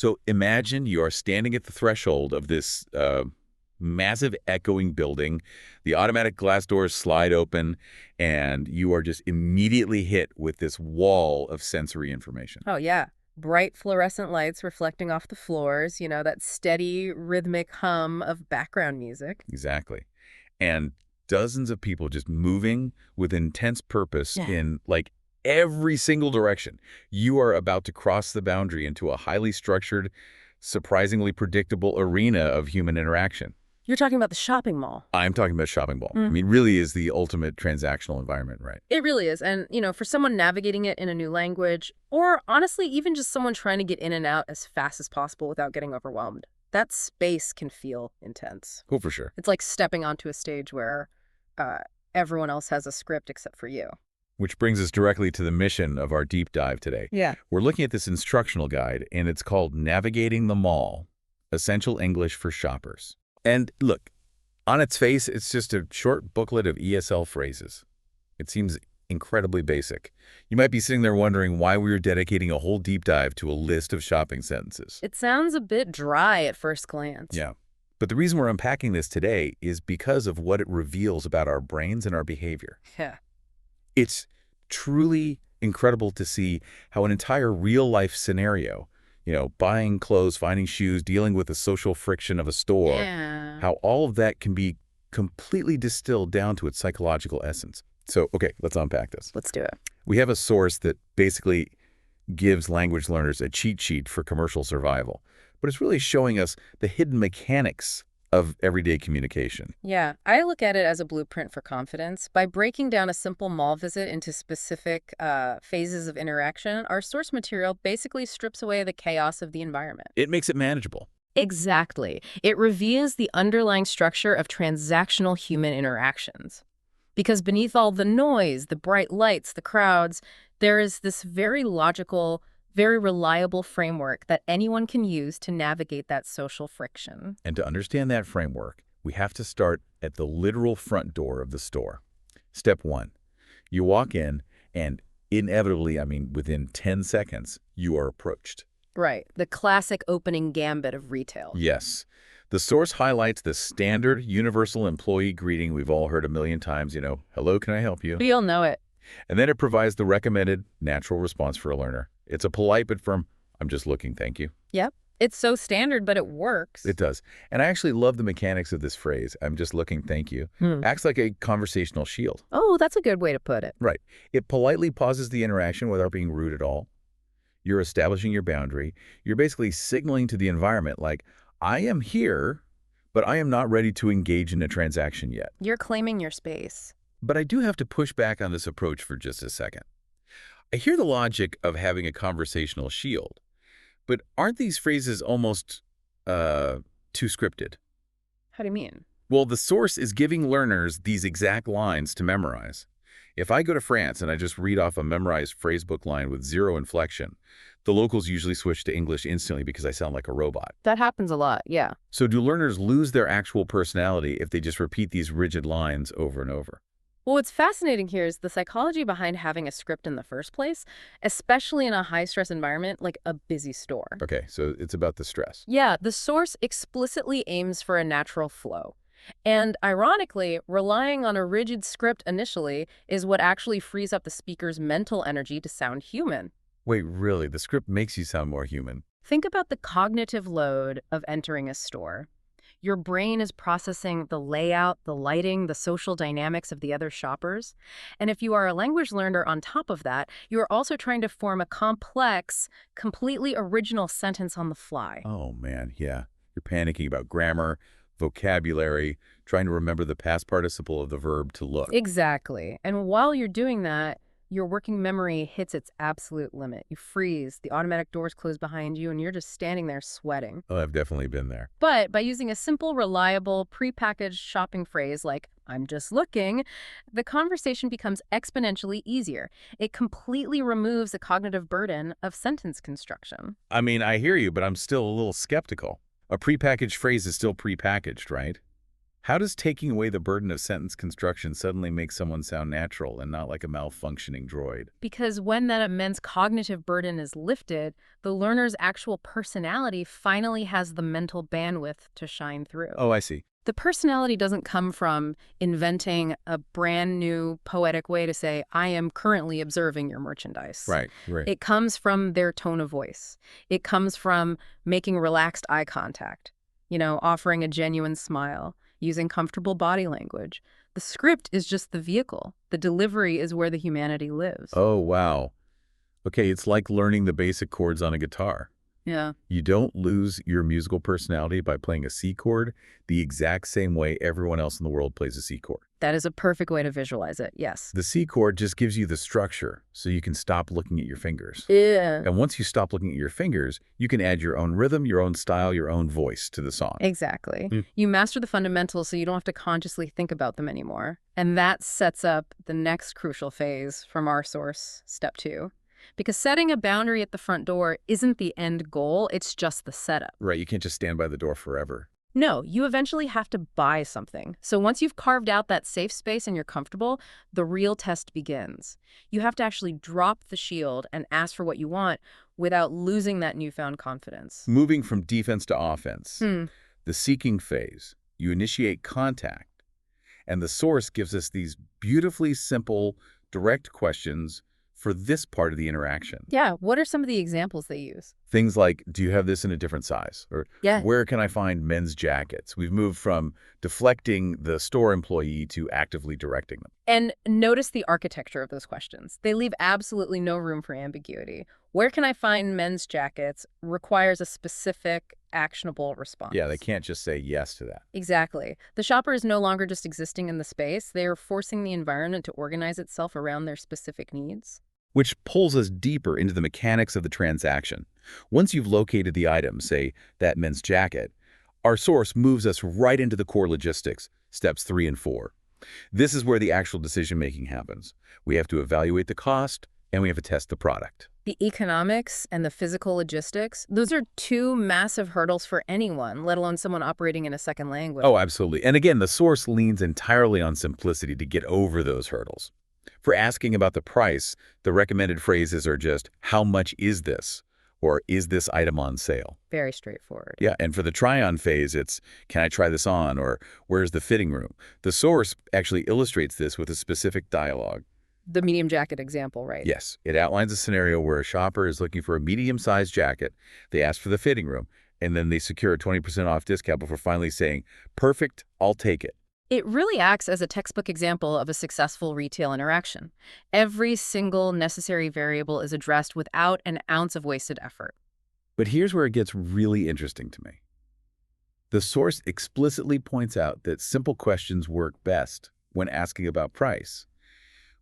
So imagine you are standing at the threshold of this massive echoing building. The automatic glass doors slide open, and you are just immediately hit with this wall of sensory information. Oh, yeah. Bright fluorescent lights reflecting off the floors, that steady rhythmic hum of background music. Exactly. And dozens of people just moving with intense purpose Yeah. in like every single direction. You are about to cross the boundary into a highly structured, surprisingly predictable arena of human interaction. You're talking about the shopping mall. I'm talking about shopping mall. I Mm. mean, really is the ultimate transactional environment, right? It really is. And, for someone navigating it in a new language, or honestly, even just someone trying to get in and out as fast as possible without getting overwhelmed, that space can feel intense. Oh, for sure. It's like stepping onto a stage where everyone else has a script except for you. Which brings us directly to the mission of our deep dive today. Yeah. We're looking at this instructional guide, and it's called Navigating the Mall, Essential English for Shoppers. And look, on its face, it's just a short booklet of ESL phrases. It seems incredibly basic. You might be sitting there wondering why we are dedicating a whole deep dive to a list of shopping sentences. It sounds a bit dry at first glance. Yeah. But the reason we're unpacking this today is because of what it reveals about our brains and our behavior. Yeah. It's truly incredible to see how an entire real-life scenario, buying clothes, finding shoes, dealing with the social friction of a store, Yeah. how all of that can be completely distilled down to its psychological essence. So, okay, let's unpack this. Let's do it. We have a source that basically gives language learners a cheat sheet for commercial survival, but it's really showing us the hidden mechanics of everyday communication. Yeah, I look at it as a blueprint for confidence. By breaking down a simple mall visit into specific phases of interaction, our source material basically strips away the chaos of the environment. It makes it manageable. Exactly. It reveals the underlying structure of transactional human interactions. Because beneath all the noise, the bright lights, the crowds, there is this very logical, very reliable framework that anyone can use to navigate that social friction. And to understand that framework, we have to start at the literal front door of the store. Step 1, you walk in and inevitably, within 10 seconds, you are approached. Right. The classic opening gambit of retail. Yes. The source highlights the standard universal employee greeting we've all heard a million times, hello, can I help you? We all know it. And then it provides the recommended natural response for a learner. It's a polite but firm, I'm just looking, thank you. Yep. It's so standard, but it works. It does. And I actually love the mechanics of this phrase, I'm just looking, thank you. Acts like a conversational shield. Oh, that's a good way to put it. Right. It politely pauses the interaction without being rude at all. You're establishing your boundary. You're basically signaling to the environment like, I am here, but I am not ready to engage in a transaction yet. You're claiming your space. But I do have to push back on this approach for just a second. I hear the logic of having a conversational shield, but aren't these phrases almost too scripted? How do you mean? Well, the source is giving learners these exact lines to memorize. If I go to France and I just read off a memorized phrasebook line with zero inflection, the locals usually switch to English instantly because I sound like a robot. That happens a lot, yeah. So do learners lose their actual personality if they just repeat these rigid lines over and over? Well, what's fascinating here is the psychology behind having a script in the first place, especially in a high-stress environment like a busy store. Okay, so it's about the stress. Yeah, the source explicitly aims for a natural flow. And ironically, relying on a rigid script initially is what actually frees up the speaker's mental energy to sound human. Wait, really? The script makes you sound more human? Think about the cognitive load of entering a store. Your brain is processing the layout, the lighting, the social dynamics of the other shoppers. And if you are a language learner on top of that, you are also trying to form a complex, completely original sentence on the fly. Oh, man, yeah. You're panicking about grammar, vocabulary, trying to remember the past participle of the verb to look. Exactly. And while you're doing that, your working memory hits its absolute limit. You freeze, the automatic doors close behind you, and you're just standing there sweating. Oh, I've definitely been there. But by using a simple, reliable, prepackaged shopping phrase like, I'm just looking, the conversation becomes exponentially easier. It completely removes the cognitive burden of sentence construction. I hear you, but I'm still a little skeptical. A prepackaged phrase is still prepackaged, right? How does taking away the burden of sentence construction suddenly make someone sound natural and not like a malfunctioning droid? Because when that immense cognitive burden is lifted, the learner's actual personality finally has the mental bandwidth to shine through. Oh, I see. The personality doesn't come from inventing a brand new poetic way to say, I am currently observing your merchandise. Right, right. It comes from their tone of voice. It comes from making relaxed eye contact, offering a genuine smile, using comfortable body language. The script is just the vehicle. The delivery is where the humanity lives. Oh, wow. Okay, it's like learning the basic chords on a guitar. Yeah. You don't lose your musical personality by playing a C chord the exact same way everyone else in the world plays a C chord. That is a perfect way to visualize it, yes. The C chord just gives you the structure so you can stop looking at your fingers. Yeah. And once you stop looking at your fingers, you can add your own rhythm, your own style, your own voice to the song. Exactly. Mm. You master the fundamentals so you don't have to consciously think about them anymore. And that sets up the next crucial phase from our source, step 2. Because setting a boundary at the front door isn't the end goal, it's just the setup. Right, you can't just stand by the door forever. No, you eventually have to buy something. So once you've carved out that safe space and you're comfortable, the real test begins. You have to actually drop the shield and ask for what you want without losing that newfound confidence. Moving from defense to offense, Hmm. the seeking phase, you initiate contact, and the source gives us these beautifully simple, direct questions for this part of the interaction. Yeah, what are some of the examples they use? Things like, do you have this in a different size? Or Yeah. where can I find men's jackets? We've moved from deflecting the store employee to actively directing them. And notice the architecture of those questions. They leave absolutely no room for ambiguity. Where can I find men's jackets requires a specific, actionable response. Yeah, they can't just say yes to that. Exactly. The shopper is no longer just existing in the space. They are forcing the environment to organize itself around their specific needs. Which pulls us deeper into the mechanics of the transaction. Once you've located the item, say that men's jacket, our source moves us right into the core logistics, steps 3 and 4. This is where the actual decision-making happens. We have to evaluate the cost, and we have to test the product. The economics and the physical logistics, those are two massive hurdles for anyone, let alone someone operating in a second language. Oh, absolutely. And again, the source leans entirely on simplicity to get over those hurdles. For asking about the price, the recommended phrases are just, how much is this? Or is this item on sale? Very straightforward. Yeah, and for the try-on phase, it's, can I try this on? Or where's the fitting room? The source actually illustrates this with a specific dialogue. The medium jacket example, right? Yes, it outlines a scenario where a shopper is looking for a medium-sized jacket. They ask for the fitting room, and then they secure a 20% off discount before finally saying, perfect, I'll take it. It really acts as a textbook example of a successful retail interaction. Every single necessary variable is addressed without an ounce of wasted effort. But here's where it gets really interesting to me. The source explicitly points out that simple questions work best when asking about price.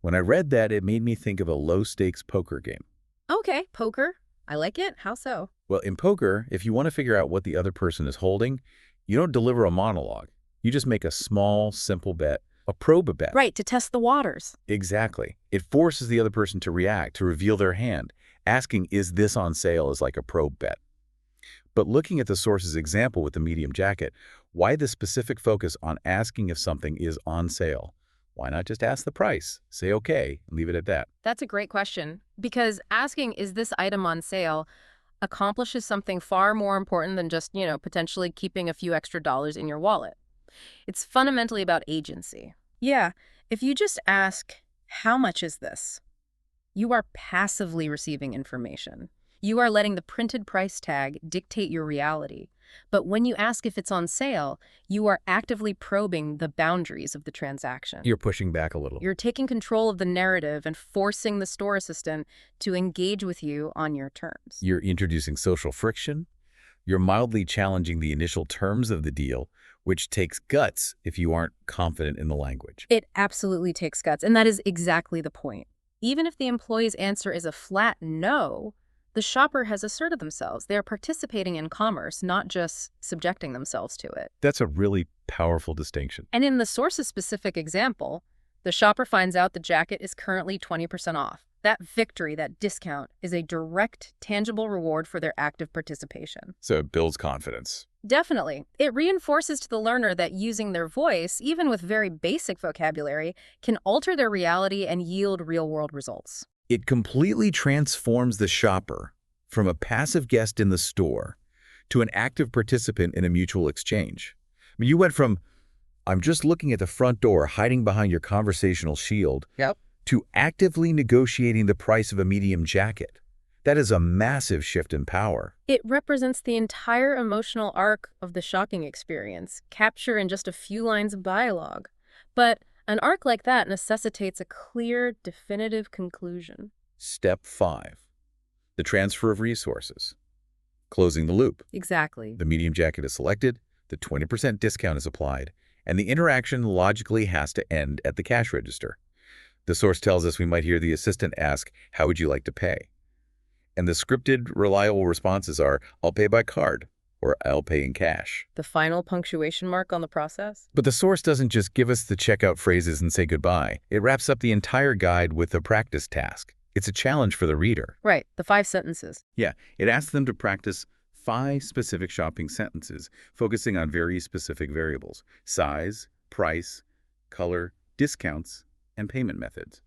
When I read that, it made me think of a low-stakes poker game. Okay, poker. I like it. How so? Well, in poker, if you want to figure out what the other person is holding, you don't deliver a monologue. You just make a small, simple bet, a probe bet. Right, to test the waters. Exactly. It forces the other person to react, to reveal their hand. Asking, is this on sale, is like a probe bet. But looking at the source's example with the medium jacket, why the specific focus on asking if something is on sale? Why not just ask the price, say okay, and leave it at that? That's a great question, because asking, is this item on sale, accomplishes something far more important than just, potentially keeping a few extra dollars in your wallet. It's fundamentally about agency. Yeah, if you just ask, how much is this? You are passively receiving information. You are letting the printed price tag dictate your reality. But when you ask if it's on sale, you are actively probing the boundaries of the transaction. You're pushing back a little. You're taking control of the narrative and forcing the store assistant to engage with you on your terms. You're introducing social friction. You're mildly challenging the initial terms of the deal, which takes guts if you aren't confident in the language. It absolutely takes guts, and that is exactly the point. Even if the employee's answer is a flat no, the shopper has asserted themselves. They are participating in commerce, not just subjecting themselves to it. That's a really powerful distinction. And in the source's specific example, the shopper finds out the jacket is currently 20% off. That victory, that discount, is a direct, tangible reward for their active participation. So it builds confidence. Definitely. It reinforces to the learner that using their voice, even with very basic vocabulary, can alter their reality and yield real-world results. It completely transforms the shopper from a passive guest in the store to an active participant in a mutual exchange. I mean, you went from, I'm just looking at the front door, hiding behind your conversational shield, Yep. to actively negotiating the price of a medium jacket. That is a massive shift in power. It represents the entire emotional arc of the shopping experience, captured in just a few lines of dialogue. But an arc like that necessitates a clear, definitive conclusion. Step 5. The transfer of resources. Closing the loop. Exactly. The medium jacket is selected, the 20% discount is applied, and the interaction logically has to end at the cash register. The source tells us we might hear the assistant ask, "How would you like to pay?" And the scripted, reliable responses are, "I'll pay by card," or "I'll pay in cash." The final punctuation mark on the process? But the source doesn't just give us the checkout phrases and say goodbye. It wraps up the entire guide with a practice task. It's a challenge for the reader. Right, the 5 sentences. Yeah, it asks them to practice 5 specific shopping sentences, focusing on very specific variables: size, price, color, discounts, and payment methods.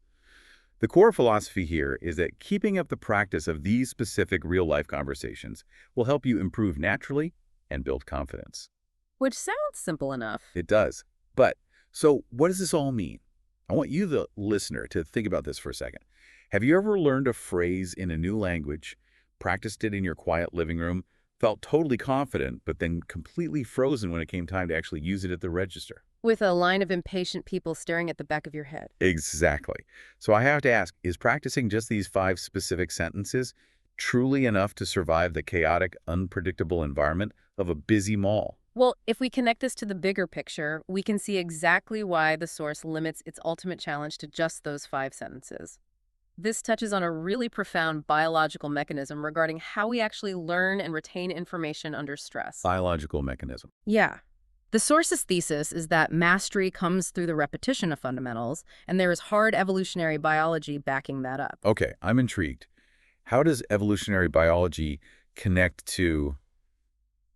The core philosophy here is that keeping up the practice of these specific real-life conversations will help you improve naturally and build confidence. Which sounds simple enough. It does. But, so what does this all mean? I want you, the listener, to think about this for a second. Have you ever learned a phrase in a new language, practiced it in your quiet living room, felt totally confident, but then completely frozen when it came time to actually use it at the register? With a line of impatient people staring at the back of your head. Exactly. So I have to ask, is practicing just these 5 specific sentences truly enough to survive the chaotic, unpredictable environment of a busy mall? Well, if we connect this to the bigger picture, we can see exactly why the source limits its ultimate challenge to just those 5 sentences. This touches on a really profound biological mechanism regarding how we actually learn and retain information under stress. Biological mechanism. Yeah. The source's thesis is that mastery comes through the repetition of fundamentals, and there is hard evolutionary biology backing that up. Okay, I'm intrigued. How does evolutionary biology connect to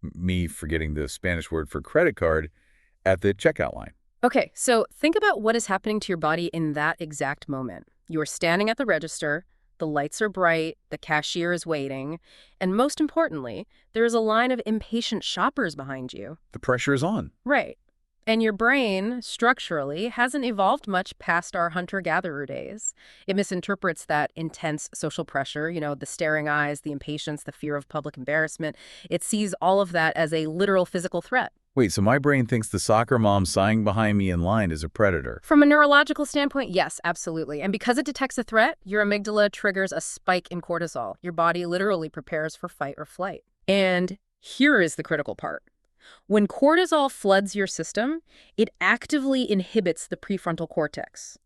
me forgetting the Spanish word for credit card at the checkout line? Okay, so think about what is happening to your body in that exact moment. You're standing at the register, the lights are bright, the cashier is waiting, and most importantly, there is a line of impatient shoppers behind you. The pressure is on. Right. And your brain, structurally, hasn't evolved much past our hunter-gatherer days. It misinterprets that intense social pressure, the staring eyes, the impatience, the fear of public embarrassment. It sees all of that as a literal physical threat. Wait, so my brain thinks the soccer mom sighing behind me in line is a predator. From a neurological standpoint, yes, absolutely. And because it detects a threat, your amygdala triggers a spike in cortisol. Your body literally prepares for fight or flight. And here is the critical part. When cortisol floods your system, it actively inhibits the prefrontal cortex.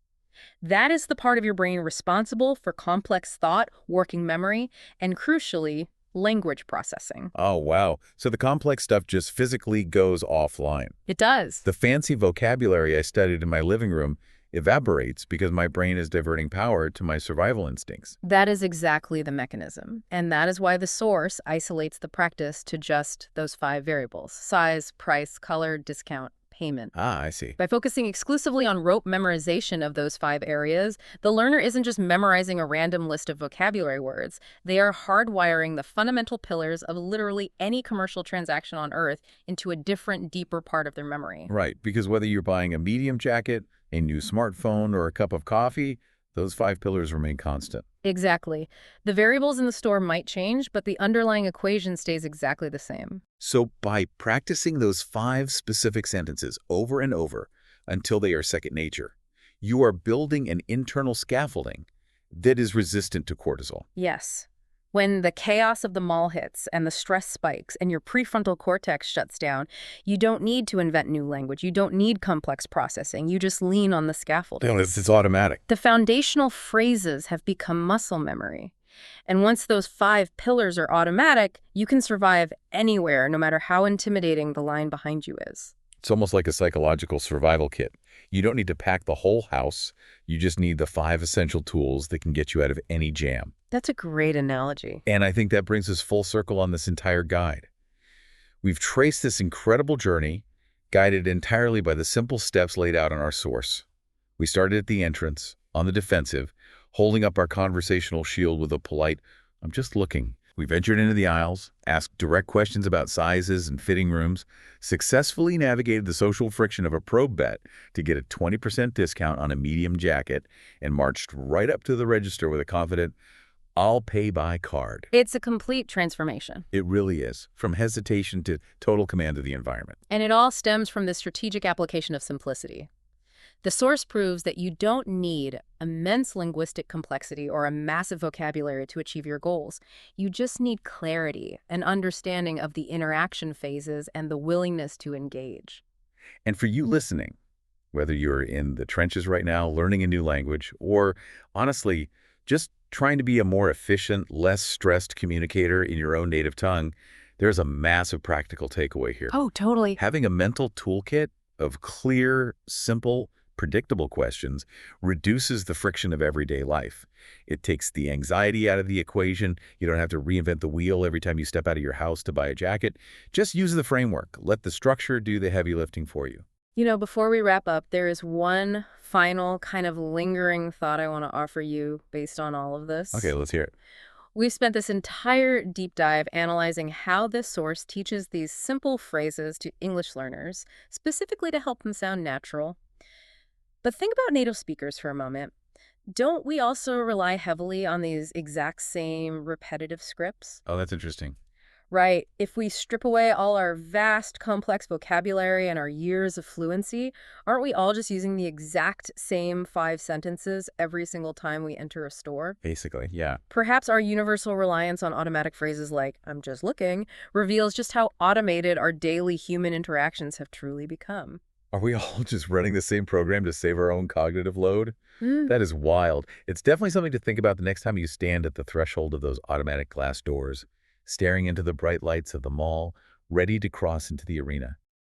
That is the part of your brain responsible for complex thought, working memory, and crucially, language processing. Oh, wow. So the complex stuff just physically goes offline. It does. The fancy vocabulary I studied in my living room evaporates because my brain is diverting power to my survival instincts. That is exactly the mechanism. And that is why the source isolates the practice to just those 5 variables: size, price, color, discount, payment. Ah, I see. By focusing exclusively on rote memorization of those 5 areas, the learner isn't just memorizing a random list of vocabulary words. They are hardwiring the fundamental pillars of literally any commercial transaction on Earth into a different, deeper part of their memory. Right, because whether you're buying a medium jacket, a new smartphone, or a cup of coffee, those 5 pillars remain constant. Exactly. The variables in the store might change, but the underlying equation stays exactly the same. So by practicing those 5 specific sentences over and over until they are second nature, you are building an internal scaffolding that is resistant to cortisol. Yes. When the chaos of the mall hits and the stress spikes and your prefrontal cortex shuts down, you don't need to invent new language. You don't need complex processing. You just lean on the scaffolding. It's automatic. The foundational phrases have become muscle memory. And once those 5 pillars are automatic, you can survive anywhere, no matter how intimidating the line behind you is. It's almost like a psychological survival kit. You don't need to pack the whole house. You just need the 5 essential tools that can get you out of any jam. That's a great analogy. And I think that brings us full circle on this entire guide. We've traced this incredible journey, guided entirely by the simple steps laid out in our source. We started at the entrance, on the defensive, holding up our conversational shield with a polite, "I'm just looking." We ventured into the aisles, asked direct questions about sizes and fitting rooms, successfully navigated the social friction of a probe bet to get a 20% discount on a medium jacket, and marched right up to the register with a confident, "I'll pay by card." It's a complete transformation. It really is, from hesitation to total command of the environment. And it all stems from the strategic application of simplicity. The source proves that you don't need immense linguistic complexity or a massive vocabulary to achieve your goals. You just need clarity, an understanding of the interaction phases, and the willingness to engage. And for you listening, whether you're in the trenches right now, learning a new language, or honestly, just trying to be a more efficient, less stressed communicator in your own native tongue, there's a massive practical takeaway here. Oh, totally. Having a mental toolkit of clear, simple, predictable questions reduces the friction of everyday life. It takes the anxiety out of the equation. You don't have to reinvent the wheel every time you step out of your house to buy a jacket. Just use the framework. Let the structure do the heavy lifting for you. You know, before we wrap up, there is one final kind of lingering thought I want to offer you based on all of this. Okay, let's hear it. We've spent this entire deep dive analyzing how this source teaches these simple phrases to English learners, specifically to help them sound natural. But think about native speakers for a moment. Don't we also rely heavily on these exact same repetitive scripts? Oh, that's interesting. Right. If we strip away all our vast, complex vocabulary and our years of fluency, aren't we all just using the exact same 5 sentences every single time we enter a store? Basically, yeah. Perhaps our universal reliance on automatic phrases like, "I'm just looking," reveals just how automated our daily human interactions have truly become. Are we all just running the same program to save our own cognitive load? Mm. That is wild. It's definitely something to think about the next time you stand at the threshold of those automatic glass doors, staring into the bright lights of the mall, ready to cross into the arena.